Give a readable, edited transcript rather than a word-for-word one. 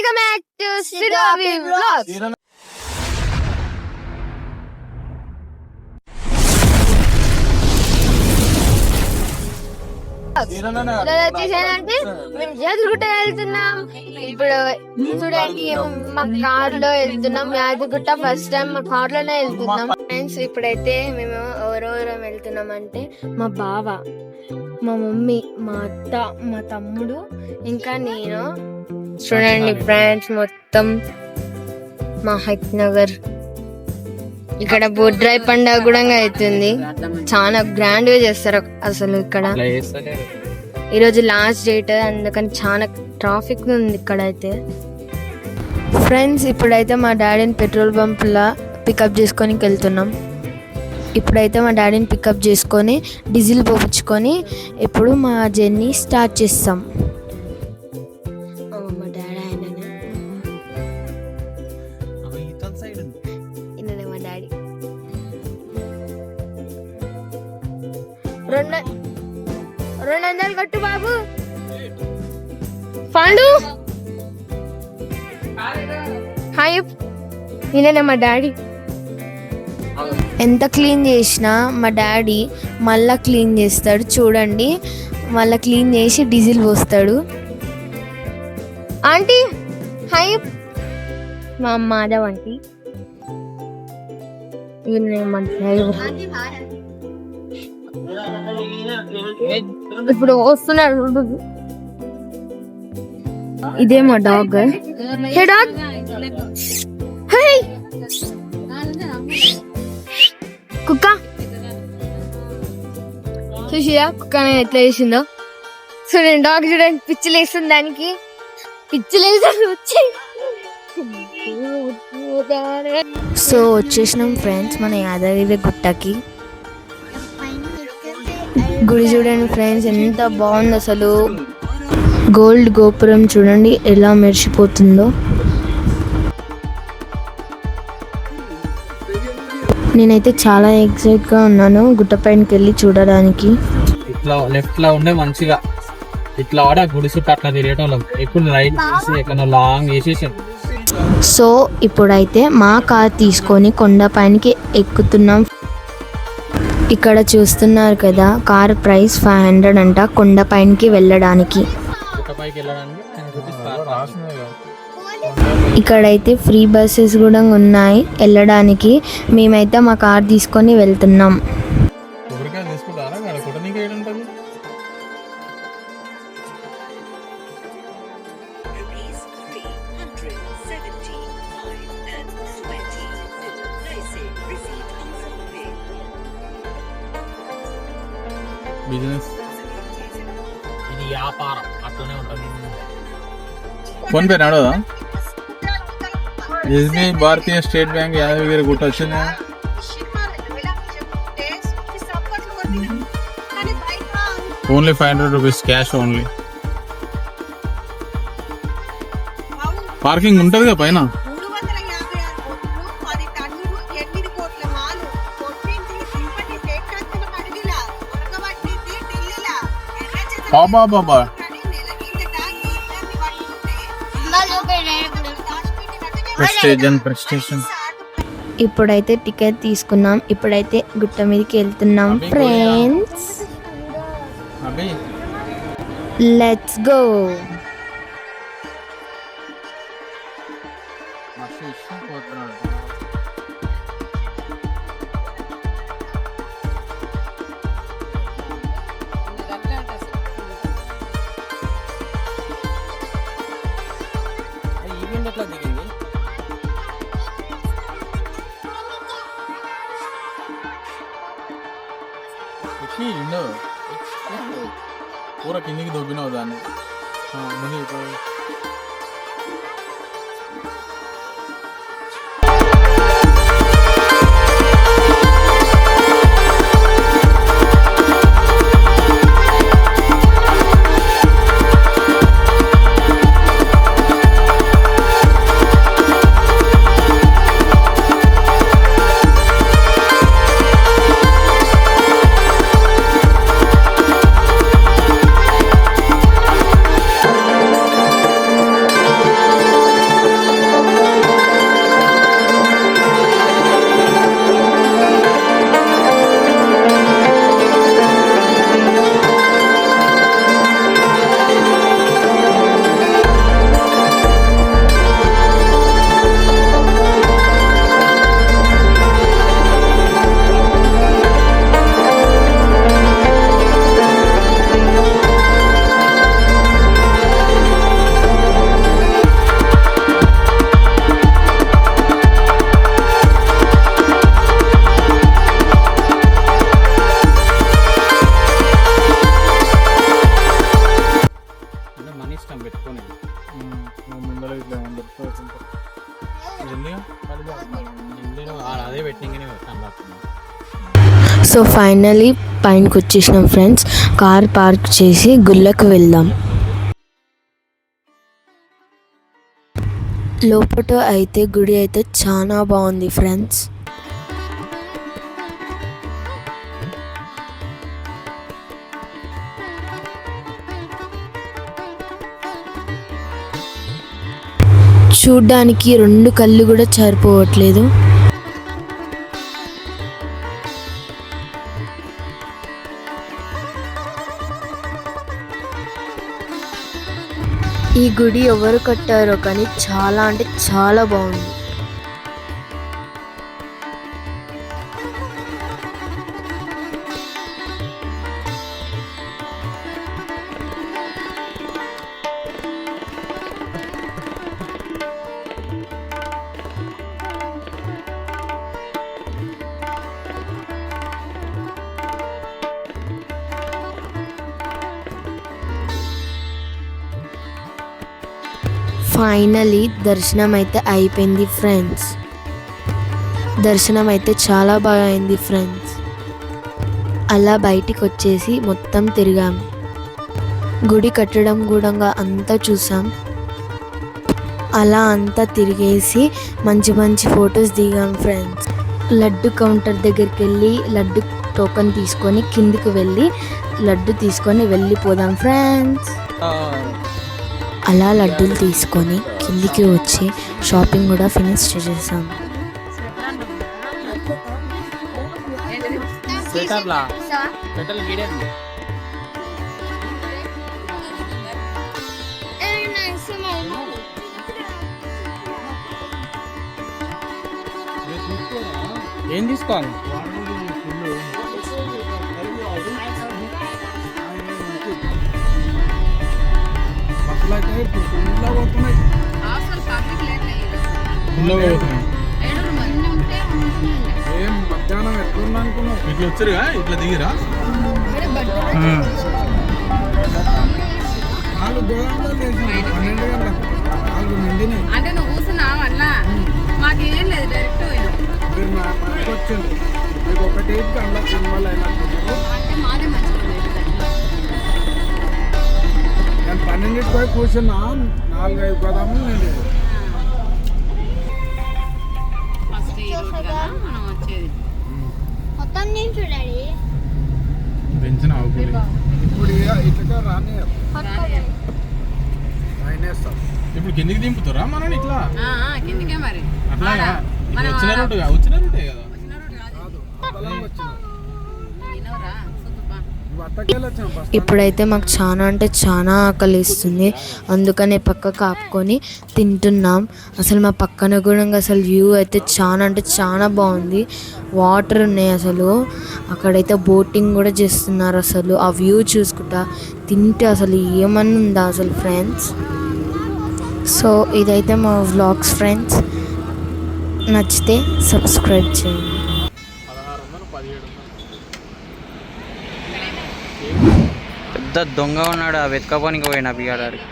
Welcome back to సిరావి vlogs. వచ్చేసానంటే మేము యాదగిరిగుట్ట వెళ్తున్నాం. ఇప్పుడు చూడండి మా కార్ లో వెళ్తున్నాం. యాదగిరిగుట్ట ఫస్ట్ టైం మా కార్ లోనే వెళ్తున్నాం ఫ్రెండ్స్. ఇప్పుడైతే మేము ఎవరెవరం వెళ్తున్నాం అంటే మా బావ, మా మమ్మీ, మా అత్త, మా తమ్ముడు, ఇంకా నేను. చూడండి ఫ్రెండ్స్, మొత్తం మా హక్ నగర్. ఇక్కడ బొడ్రాయి పండుగ కూడా అవుతుంది. చాలా గ్రాండ్ గా చేస్తారు అసలు ఇక్కడ. ఈరోజు లాస్ట్ డేట్, అందుకని చాలా ట్రాఫిక్ ఉంది ఇక్కడ అయితే. ఫ్రెండ్స్, ఇప్పుడైతే మా డాడీని పెట్రోల్ బంప్లా పికప్ చేసుకొని వెళ్తున్నాం. ఇప్పుడైతే మా డాడీని పికప్ చేసుకొని డీజిల్ పోపించుకొని ఇప్పుడు మా జర్నీ స్టార్ట్ చేస్తాం. మా డాడీ ఆయననే మా డాడీ. 200 కట్టు బాబు. పాండు హాయ్. ఈయననే మా డాడీ. ఎంత క్లీన్ చేసినా మా డాడీ మళ్ళా క్లీన్ చేస్తాడు. చూడండి, మళ్ళా క్లీన్ చేసి డీజిల్ పోస్తాడు. Aunty hi. మా మాధవ్ ఆంటీ. ఇప్పుడు వస్తున్నాడు. ఇదే మా డాగ్. హే డాగ్, హే కుక్క. చూసిరా కుక్క ఎట్లా వేసిందో. చూడండి డాగ్, చూడండి పిచ్చి లేస్తుంది దానికి. పిచ్చి లేస్తుంది వచ్చి. సో వచ్చేసినాం ఫ్రెండ్స్ మన యాదగిరి గుట్టకి. గుడి చూడండి ఫ్రెండ్స్, ఎంత బాగుంది అసలు. గోల్డ్ గోపురం చూడండి ఎలా మెరిసిపోతుందో. నేనైతే చాలా ఎక్సైట్ గా ఉన్నాను గుట్ట పైనకి వెళ్ళి చూడడానికి. ఇట్లా లెఫ్ట్ లో ఉండే మంచిగా ఇట్లా ఆడ గుడి చుట్టూ అట్లా తిరిగేటోళ్ళం. ఇప్పుడు రైట్ ఎక్కడ లాంగ్ వేసేసాం. సో ఇప్పుడైతే మా కార్ తీసుకొని కొండపైనకి ఎక్కుతున్నాం. ఇక్కడ చూస్తున్నారు కదా, కార్ ప్రైస్ 500 అంట కొండపైనకి వెళ్ళడానికి. ఇక్కడైతే ఫ్రీ బస్సెస్ కూడా ఉన్నాయి వెళ్ళడానికి. మేమైతే మా కార్ తీసుకొని వెళ్తున్నాం. బిజినెస్ ఇది వ్యాపారం అట్లనే ఉంటుంది. ఫోన్ పే నడవదా? ఎస్బీఐ, భారతీయ స్టేట్ బ్యాంక్, యాదగిరి గుట్ట వచ్చింది. Only 500 rupees cash only. Parking ఉంటుంది కదా పైన. బాబా ఇప్పుడైతే టికెట్ తీసుకున్నాం. ఇప్పుడైతే గుట్ట మీదకి వెళ్తున్నాం ఫ్రెండ్స్. Let's go. పూర కిందికి దొబ్బినావు దాన్ని. అదే పెట్టింగ్ సో ఫైనలీ పైనకి వచ్చేసినాం ఫ్రెండ్స్. కార్ పార్క్ చేసి గుళ్ళకు వెళ్దాం. లోపల అయితే గుడి అయితే చాలా బాగుంది ఫ్రెండ్స్. చూడ్డానికి 2 కళ్ళు కూడా సరిపోవట్లేదు. ఈ గుడి ఎవరు కట్టారో కానీ చాలా అంటే చాలా బాగుంది. ఫైనలీ దర్శనం అయితే అయిపోయింది ఫ్రెండ్స్. దర్శనం అయితే చాలా బాగా అయింది ఫ్రెండ్స్. అలా బయటికి వచ్చేసి మొత్తం తిరిగాం. గుడి కట్టడం కూడా అంతా చూసాం. అలా అంతా తిరిగేసి మంచి మంచి ఫొటోస్ దిగాం ఫ్రెండ్స్. లడ్డు కౌంటర్ దగ్గరికి వెళ్ళి లడ్డు టోకెన్ తీసుకొని కిందికి వెళ్ళి లడ్డు తీసుకొని వెళ్ళిపోదాం ఫ్రెండ్స్. అలా లడ్డూలు తీసుకొని కిందికి వచ్చి షాపింగ్ కూడా ఫినిష్ చేసేసాం. ఏం తీసుకోవాలి? మధ్యాహ్నం ఎట్లున్నా అనుకున్నావు? ఇట్లా వచ్చారుగా, ఇట్లా దిగిరా. అంటే నువ్వు కూర్చున్నావు అట్లా మాకేం లేదు, డైరెక్ట్ వచ్చింది మీకు ఒకటి అలా సినిమాలు అంటే మాదే మంచిగా నేను 12కి పోయి కూర్చున్నా. 4-5 పదాము నేను ఫస్ట్ ఈ రోడ్ కదా మనం వచ్చేది. మొత్తం నేను చూడాలి. పెంచిన ఇప్పుడు ఇట్లా రాని ఇప్పుడు కిందికి దింపుతారా మనం ఇట్లా? కిందికే మరి అట్లాగా వచ్చిన రూటే కదా. ఇప్పుడైతే మాకు చాలా అంటే చాలా ఆకలిస్తుంది. అందుకనే పక్కకు ఆపుకొని తింటున్నాం. అసలు మా పక్కన కూడా అసలు వ్యూ అయితే చాలా అంటే చాలా బాగుంది. వాటర్ ఉన్నాయి, అసలు అక్కడైతే బోటింగ్ కూడా చేస్తున్నారు. అసలు ఆ వ్యూ చూసుకుంటా తింటే అసలు ఏమన్నా ఉందా అసలు ఫ్రెండ్స్. సో ఇదైతే మా వ్లాగ్స్ ఫ్రెండ్స్. నచ్చితే సబ్స్క్రైబ్ చేయండి. పెద్ద దొంగ ఉన్నాడు, వెతకపోనికి పోయినా బియ్యాడానికి.